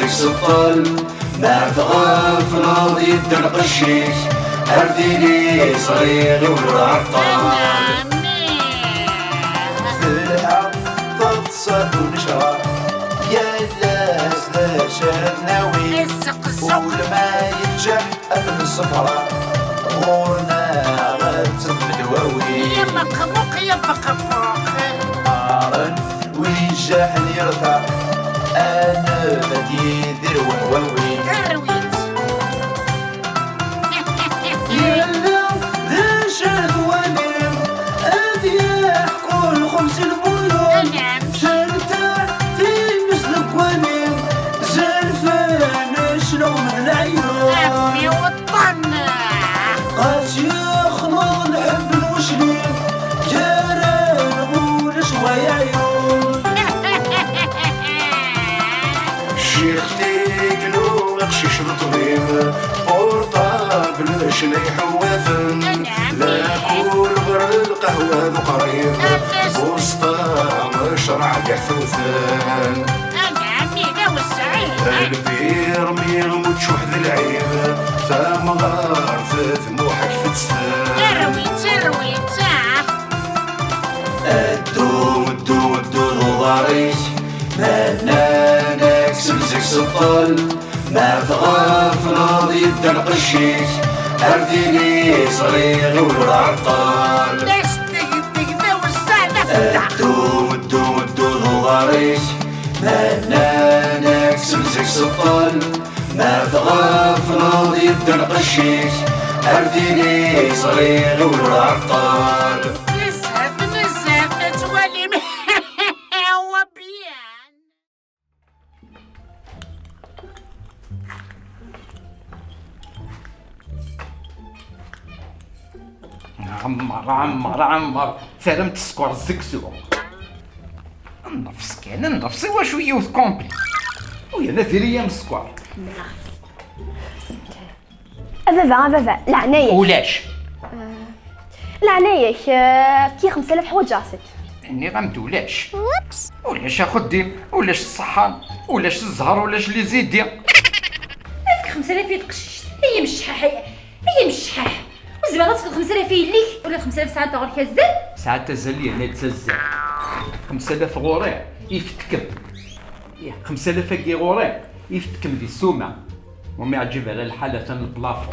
تمزك سطل ما تغاف ناضي الدنقشيك أرديني صغير والعطال فلحة تتصاد ونشرة يا الناس لا شناوي وما يتجح أمن الصفرة غورنا غتم دواوي يا بقبوق يا بقبوق نارن ويجاح يرتاح أنا بدي ذر ونواوي ارويت يلا ذا شهوانم أذيح كل خمس البيوت نعم شرتاح في مثل قوانم زلفان شنو من العيون عمي وطن قاس يخلط نحب الوشليم جاران غول شوية عيون شيختي قلو غشيش الطبيب بورطابل شني حوافن لا كل غير القهوة ذو قريب وسطا مشرع بحثوثان عمي ذا والسعيد البير ميل متشوح ذي العيب فما غارفت موحك في تسفان ارويت الدوم ضاريك منانك سمزك سطل ما تغاف ناضي الدنقشيك أرديني صغير والعطال دقدق ذا والسعيد الدوم ضاريك منانك سمزك سطل ما تغاف ناضي الدنقشيك أرديني صغير والعطال نزهف توالي وبيان عمر ثرمت السكر الزكسو النفس كان النفس واشو يوث كومبلي ويا نذرية من السكر افافا العناية ولاش العناية كي 5000 حوايج راسك اني غمدولاش ولاش اخدم ولاش الصحان ولاش الزهر ولاش اللي زيدي فيك 5000 يتقششت هي مش شحاح هي مش شحاح وزعما تفيك 5000 ليك ولا 5000 ساعه تاع غير كزال ساعات تزلي انا تزل 5000 غوري يفتكم 5000 كي غوري يفتكم ذي السومه وما يعجب على الحاله ثان البلافون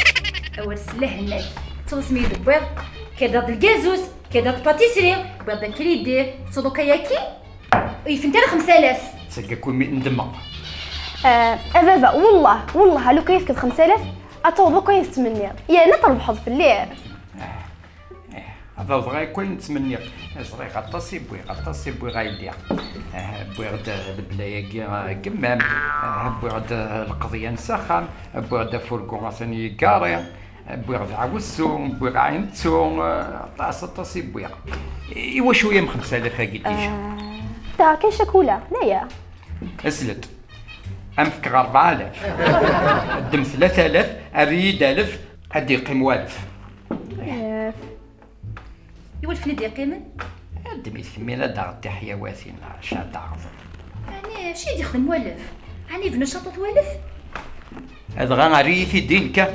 اول سلاح الناس توسمي البيض كيضاد الكازوز كيضاد الباتيسري بيض الكريدي صدو كياكي ويفنتي 5000 تسقى كون ندمق افافا والله لو كيف كد 5000 اتوضو كويس تمني يا انا تربحض في الليل هذا صغير كوين نتمنى صغير غطاسي بوي غايديا بوي غدا البلايا قمام بوي غدا القضيه نسخن بوي غدا فوركو غاسني كاري بوي غدا عوسو بوي غاينتو طاسي بوي ايوا شويه من 5000 هاكي ديجا تا كاين شكولا هنايا اسلت امفك 4000 قدم 3000 اريد 1000 ادي قيم والف يولف لي قيمه قدمي ثمينة داغ حيواتين شاد داغ يعني شي يدخل مولف يعني بنو شطط والف هذا غنري في دينك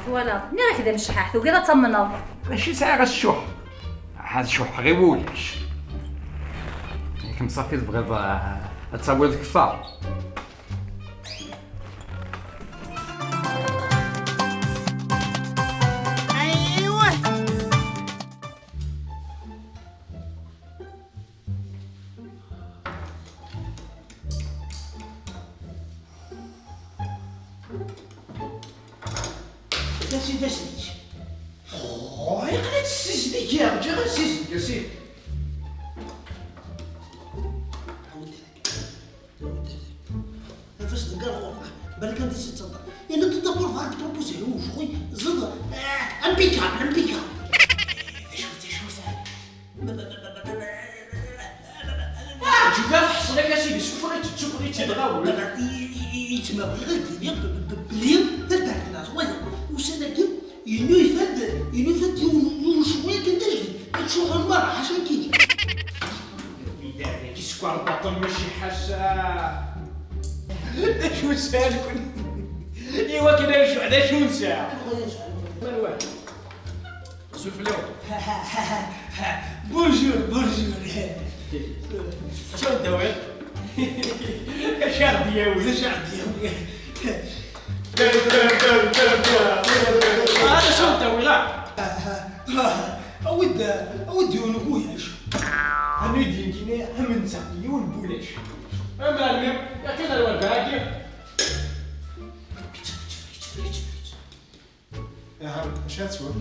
فوالا ني كذا مش شحاح وكذا تمنض ماشي ساعة الشح هذا شح غير ولاش كم صافي تبغي تصاوي الكفار ايوه سيدي يقلت السجدي يا رجل غير السجدي يا سيدي فاش تلقى خوك بالك انت تتصدق يعني تدبر فهاد بروبوزي له شوي زد امبيكابل شوف جفاف حصلك يا سيدي شوف غير تدغاول يتما غير باليوم تدعك الناس وين وسنة كيف ينو يفد يون شوية كندجلي تشوف المرأة عشان كيجي كي سكر البطن ماشي حاجة شو نسالكم؟ ايوا كده شو هذا شو نسى؟ مال واحد سولف اليوم. بونجور بونجور. شو الدواء؟ شعر دياوي شعب ديالي. هذا شو الدواء؟ لا اودي ونبويا شو. انا يديني هم نسقي ونبولاش. اما المهم يا كذا الواد باقي. اش هتسوى؟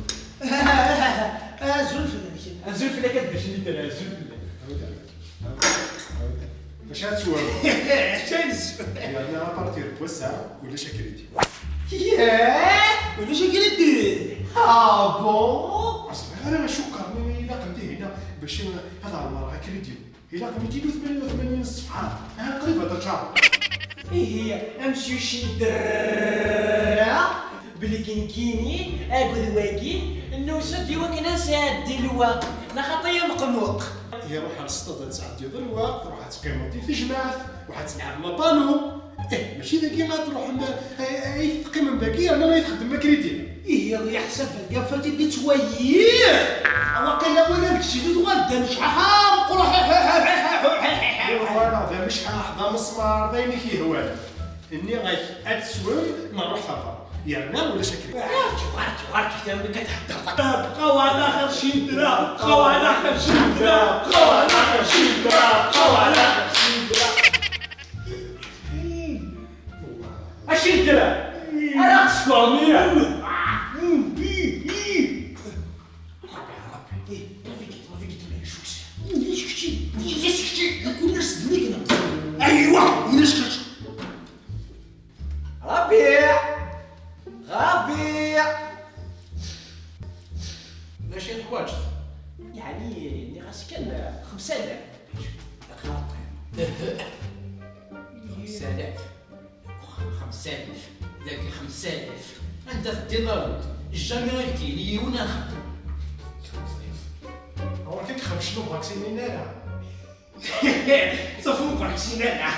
زلفة الزلف اللي كدير شنو دير الزلف؟ اش هتسوى؟ شنس. يعني ابارتير توسع ولا شكريتي؟ ياه ولا شكل دي. بون. اصلا انا نشوكر الا قمتي هنا باش هذا المراه كريديو الا 288 صفحه قريبه هذا الشهر. هي امشي شي درا بلي كيني اقول واكي انه سدي وكنا سادي الوقت نخطيه مقموق. هي روح على الصطاد ساعات ديال الوقت روح تقيموتي في جماعه وحتلعب لابانو. ماشي ذاك ما تروح تقيم من ذاك انا ما يخدم كريدي. هي يحسب القفه دي توير. وقيلا ولا نكشي غدا مش حام قروح. وانا ذا مش حاحضر مسمار ذا كي هو اني غايك اتسوم نروح سفر يا ولا شكري. عارف كتاب كتحضر قوان اخر شي درا قوان اخر شي درا قوان اخر شي درا قوان اخر شي درا. اش يدير؟ انا تسكرني. ربيع باش الحوايج يعني خاص كان 5000 5000 ذاك 5000 انت في الدينار الجامعتي لي وناخذ هو كيك خمشلو فاكسينين انا صفو فاكسينانا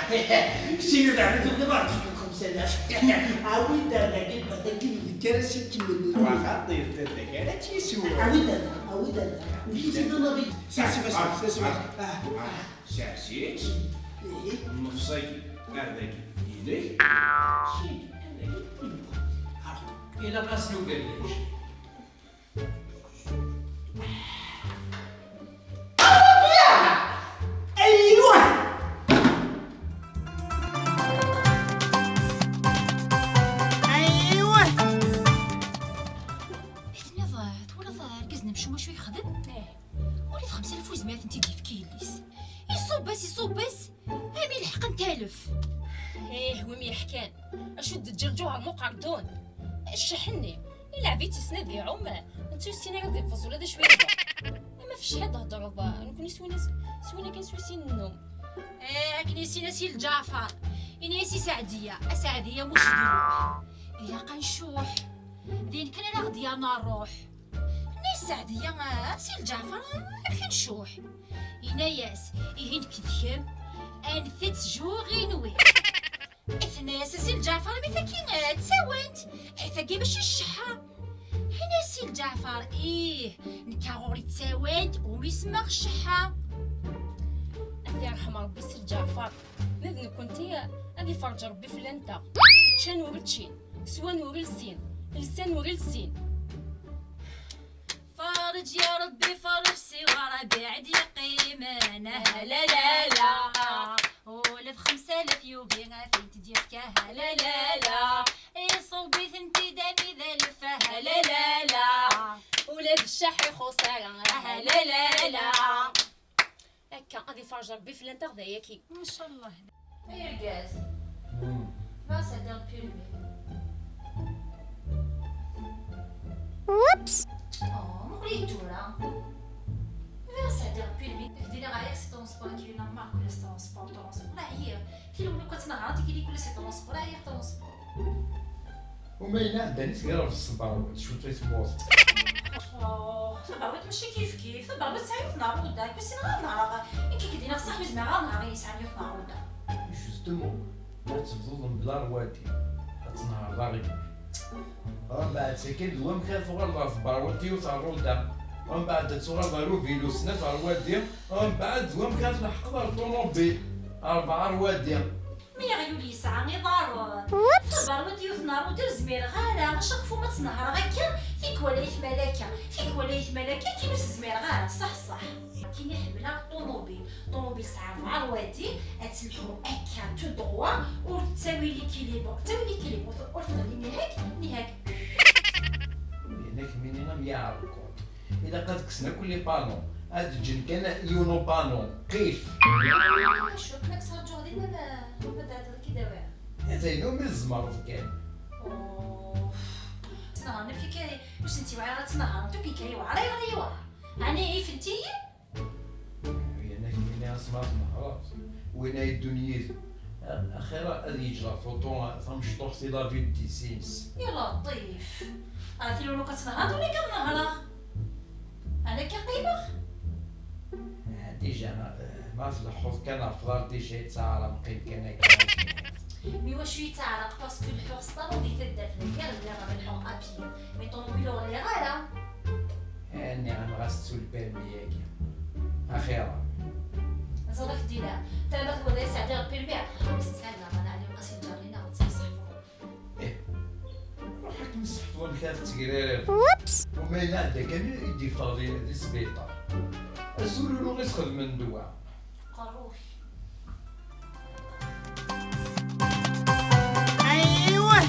كثير على الدماغ 5000 عاود انا قلت بتاكل الكراسي كمل وخاطير تذكر تيسوى عاود انا وليت انا نبي سعسيت نفسي هذاك يديك إلا قاسلو قاليش ايوه شو يخدم؟ وليت 5800 انت ديف كيليس يصوب بس هامي الحق نتالف. ومي حكان اشد الجرجوها المقردون الشحني الا عبيتي سناد يا عمر انت السيناريو ديال الفصول هذا شويه ما فيش حد هضر نكون سوينا كنسويسين النوم. كنيسي ناسي الجعفر ينسي سعديه مش دروح الا قنشوح دين كان انا غدي انا نروح السعدية سي الجعفر كنشوح يناياس يهين كذكم انثت جوغي نوي اثناس سي الجعفر مي فاكين تساوانت فاكي باش الشحة هنا سي الجعفر نكاغوري تساوانت وميسمغ الشحة. الله يرحم ربي سي الجعفر نذن كنتي غادي فرج ربي في لانتا تشان ورتشين سوان ورلسين لسان ورلسين فرج يا ربي فرج سوارة بعد يقيمنا هلا لا لا ولف 5000 يوبي فين تدير كهلا لا لا صوبي ثنتي دامي ذا لفه هلا لا لا ولا بالشحي خسارة هلا لا لا هكا غادي فرج ربي في لانتا غداياكي ما شاء الله. اي ركاز ما سادر بيرمي Whoops. مقريتورا فين سادر بيرمي دينا غير سي ترونسبور كي نورمال كل سي ترونسبور لا هي كي لو كتنغراتي كي كل سي ترونسبور هي ترونسبور وما عندها ناس غير في الصبر شو تيسبوز تبعوت ماشي كيف تبعوت سايف نهار ودا كلشي نهار كي كيدينا صاحبي زعما نهار يسعني في نهار ودا جوستومون تفضل بلا رواتي تنهار ضاغي ومن بعد ساكن دوام كان صغار ضاف باروتي وصارولدا ومن بعد صغار ضارو فيلو سنة روادي ومن بعد دوام كانت لحق دار طوموبيل 4 روادي مي غيولي يسعى غير ضروري تبارو ديوث نار ودير زمير غالا شقفو ما تنهار غاكا فيك ولايت ملاكا فيك ولايت ملاكا كيما الزمير غالا صح كي نحملها طوموبيل ساعة 4 روادي اتسلحو اكا تو دروا وتساوي لي كيليبر وتغني نهاك هناك منين يعرفوا اذا قد كسنا كل بانو هاد الجن كان يونو بانو كيف شوف لك صار جهدي ما دار كي دواء زينو من الزمر كان تنهار فيك واش انتي واعره تنهار تو كي كاي وعري غيوا يعني فهمتي هناك منين اسمعت خلاص وين هاي الدنيا اخيرا هذه يجرى فوتون فمشطوح سي لا في دي سينس يا لطيف عرفتي لو كتنهض ولا كنهضر انا كقيمه ديجا ما في الحوض كان افضل ديجا يتسعر مقيم كان مي واش يتعرق باسكو الحوغ سطارو دي تدات لك اللي راه الحوغ ابي مي طوموبيلو اللي غالا اني غنغسل البيرمي ياكي اخيرا زادك دينا تا ما تقول لي ساعه ديال البيرمي سالا انا عليهم قاسين جارينا وتصحفوا روحك نصحفوا بخاف تقرير وما ينعدا كان يدي فاضي هادي السبيطار السولو غير يسخد من دواء قروح ايوه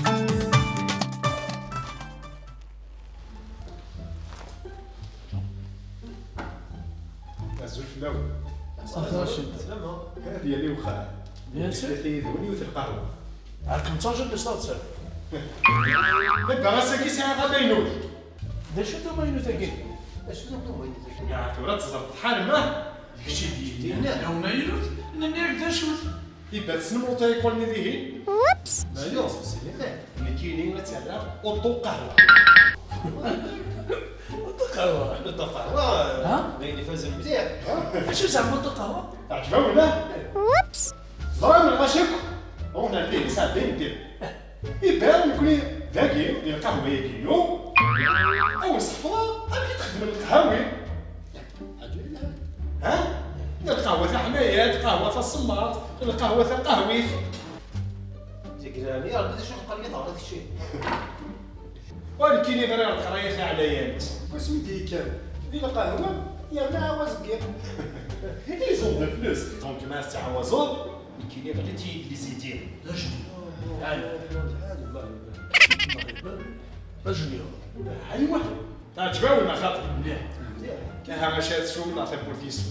نزل في الاول سلامة هذه اللي وخا يا سيدي ثلاثة يذوني وث القهوة عاد 15 اللي صارت سير دابا غاساكي ساعة غادا ينوض دا شو ثم ينو ثقيل يا ثورة تزرط حالمة هادشي ديالنا لو ما ينو ننيك دا شوت يبات سنمرو تايكول نديه مالو سيدي اللي كاينين لا تعرف اوطو قهوة قهوة اوطو قهوة ها؟ باين فاز مزيان شو زعما قهوة؟ عجبها ولا؟ زرا من غاشيك وحنا ندير ساعتين ندير يبان نكون ذكي ديال القهوة ياكيو أول صحفة غادي تخدم القهاوي ها؟ القهوة تاع حمايات قهوة تاع الصماط القهوة تاع قهويث تقراني راه بدي شنو قال لي هذا الشيء ولكن غير القرايه تاع عليات وسميتي كان ديال القهوة يا مع وزقير يزود الفلوس دونك الناس تاع وزود كاين غير تي لي زيتين رجلي ايوا تعجبها ولا خاطر كاها مشات شو نعطي بوليس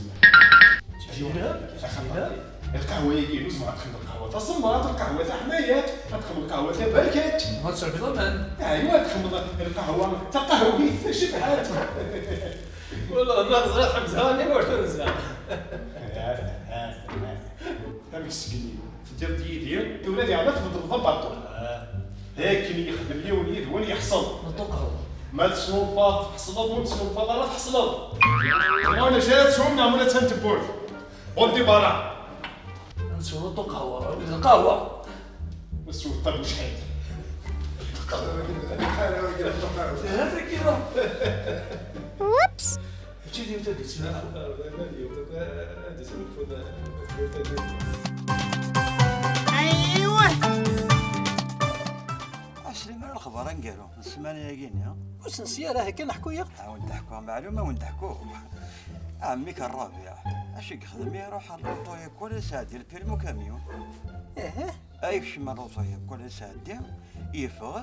القهوه يجي لازم تدخل القهوه تاع الصمات القهوه تاع حمايات تدخل القهوه تاع بركات ما تصير في ضمان ايوا تدخل القهوه تاع قهوي شبعات والله ناقص غير حمزه واش نزعل مسكين ديال ديال ولادي عاد تفضل ضبطوا هاك اللي يخدم لي وليد هو اللي يحصل نطقها ما تسوق تحصلوا وتسوق لا تحصلوا انا جات شو نعمل تنتبور ودي برا نسولو قهوة القهوة نسوق طب شحال هذا كذا هادشي ديال تدي سلام ايوه عشرين من الخبر نقالو السمانة ياقيني ها واش نسيا راه كنحكوا يا وين ضحكوا معلومة وين ضحكوا عميك الرابع اش يخدم يروح الروطوية كل ساعة ديال البيرمو كاميون ايش ما الروطوية كل ساعة ديال يفغ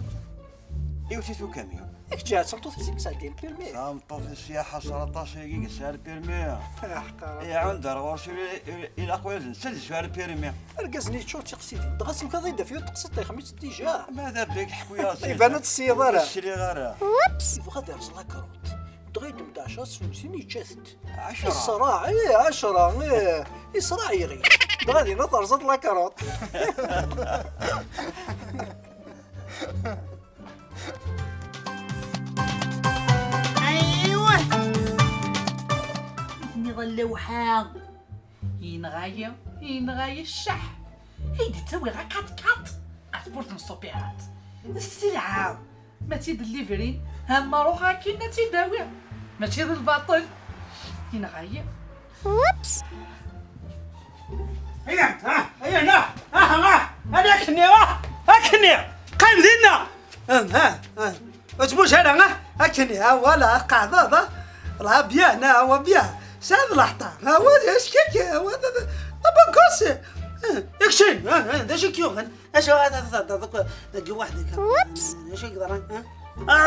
يوتيتو كاميون ياك جات صمتو في 6 ساعات ديال البيرمي صامتو في السياحة 17 دقيقة ساعة البيرمي حقا يا عند رواسي إلى قوي نسد ساعة البيرمي ركزني تشوف تقصيدي دغسم كذا يدفيو تقصد خميس ديجا ماذا بك حكوا يا سيدي يبان السيارة السيري غير يبغى يرسل لاكروت دغيا 11 سنين يجاست 10 الصراع 10 يصراع يغي غادي نطرزت لاكروت ايوه نغلو حاغ ينغايا الشح هيدي تسوي غا كات اسبورت السوبيرات السلعة ما تيدليفري هما روحها كينا تيداوي ماشي ضد الباطل كاين غاية هيا هنا هذاك النيرة هاكني قايم دينا اسبوش هذا هاكني ولا قاعدة راه بيان هو بيان ساد لحطة هو اش كيك هو بكوسي يكشن هذا شي كيوغن اش هذا واحد اش يقدر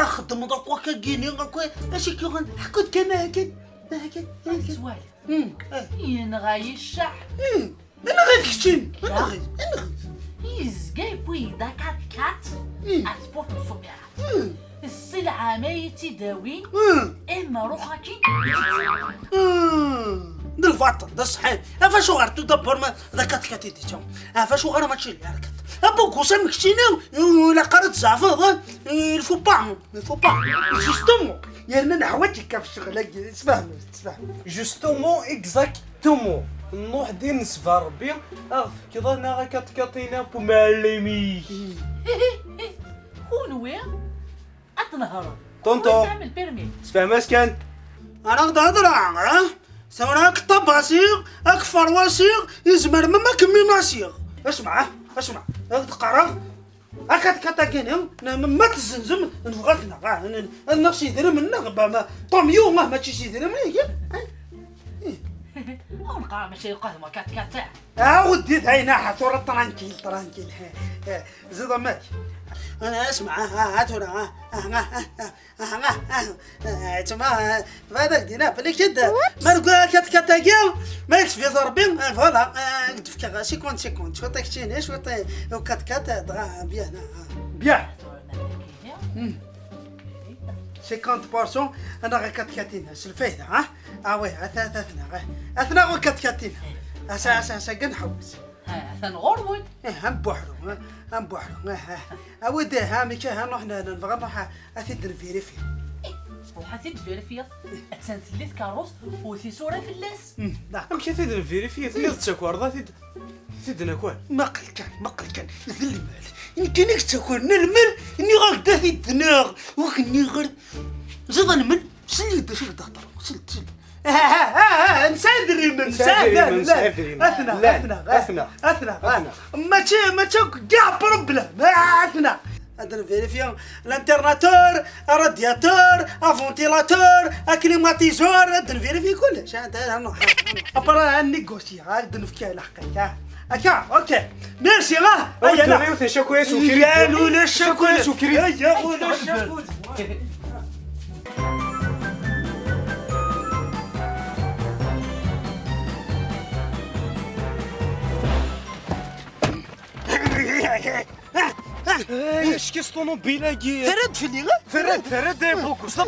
خدم دوك وكا كيني اش كيوغن حكوت كما هكا سوالف ينغاي الشح انا غير كشتين انا غير يزقاي بويدا كات اسبورت الصبيعة السلعة ما يتداوي اما روحها كي دا الفاطر دا الصحيح فاش غير تدبر ما ذاك كاتيتيتو فاش غير ماشي اللي هركت ابوكو سامك كشتينا ولا قرات زعفاض الفو با جوستومون يعني انا حوايجك كيف الشغل تفهم جوستومون اكزاكتومون نروح دير نسفى ربي كذا انا كاتكاتينا بمعلمي خونوي اتنهر طونطو تعمل بيرمي تفهم اش كان انا نهضر سوراك طباسيغ اكفر واسيغ يزمر ما كمي ناسيغ اسمع تقرا اكاد كاتاكيني ما تزنزم نفغتنا نفسي يدير منا ما طوميو ما تشي يدير مني ونقرا ماشي القهوه كات ودي عينا حطور ترانكيل زيد ماك انا اسمع هاتونا تما هذاك دينا بلي كده ما نقول كاتاكيو ما يكفي ضربي فوالا كتفكر سيكونت شو تكتيني شو كات بيان 50% انا غير كاتكاتينا الفايده وي اثنا غير كاتكاتينا اسا كنحوس ثنغرود هم بوحرو اودي هامك نروح نروح اثيد الفيريفيا وحسيت فيريفيا اتسنسليت كاروس وثي صوره في اللاس لا مشي ثيد الفيريفيا ثيد تشكور ثيد نكون ما قل كان ذل مال يمكنك تكون المل اني غادا في الدناغ وكني غير زيد المل سلي شو تهضر سل نسادري من اثناء ما تشوك كاع بروبليم اثناء هذا فيريفيون الانترناتور رادياتور فونتيلاتور كليماتيزور هذا فيريفي كلش هذا ابرا نيغوسي هذا نفكي على حقك اوكي ميرسي هيا لا شكويس وكريم قالوا لي الشكويس وكريم يا خويا الشكويس اش كيس طوموبيله كي فرد في اللي فرد بوكوس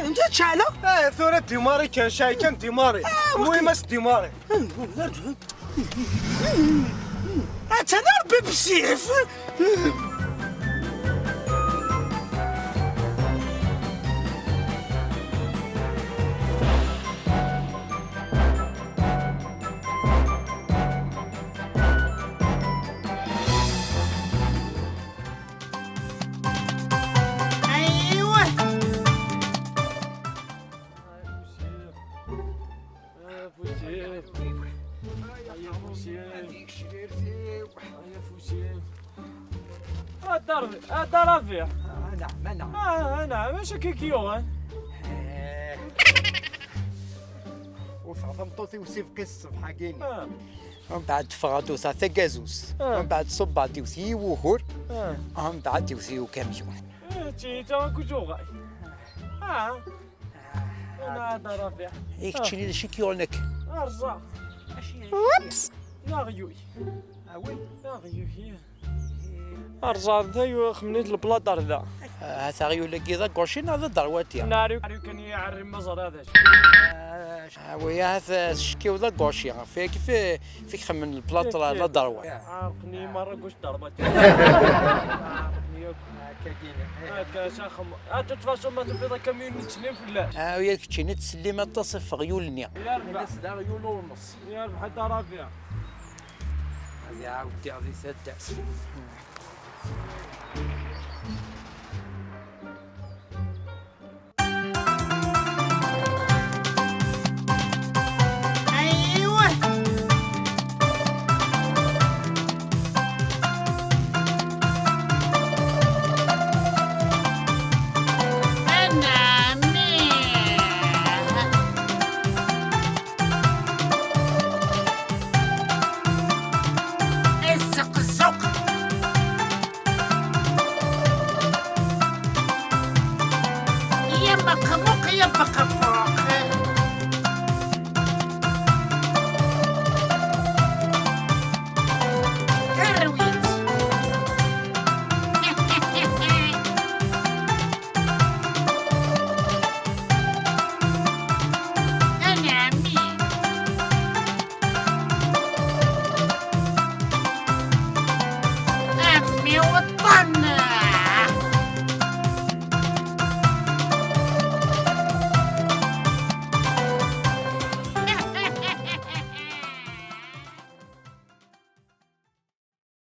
انت تشعله ثورة ديماري كان شاي كان ديماري المهم اس ديماري اتضرب بسيف هذا رفيع نعم ماشي كيكيو وفعظم طوطي وسيف قيس بحاجين ومن بعد فغادو ثلاثة كازوس ومن بعد صبع ديوثي وهور ومن بعد ديوثي وكاميون تي تاكو جوغاي انا هذا رفيع هيك تشيني لشي كيونك ارجع يا غيوي يا غيوي ارجع ذا خمنيت البلاطر ذا هذا غيولك كذا كوشين هذا درواتي ناري كان يعرم مزر هذا ويا هذا شكيو ذا كوشين فيك خمن البلاطر لا دروات عاقني مره قش ضربتي هكا شاخم تتفاصل ما تفيض كمين تسلم في الله وياك تشيني تسلم تصف غيولني يعرف غيول ونص يعرف حتى رافع هذه عاودتي غادي سدات. ايوه انا مين الزق الزق يا مقموق يا مقموق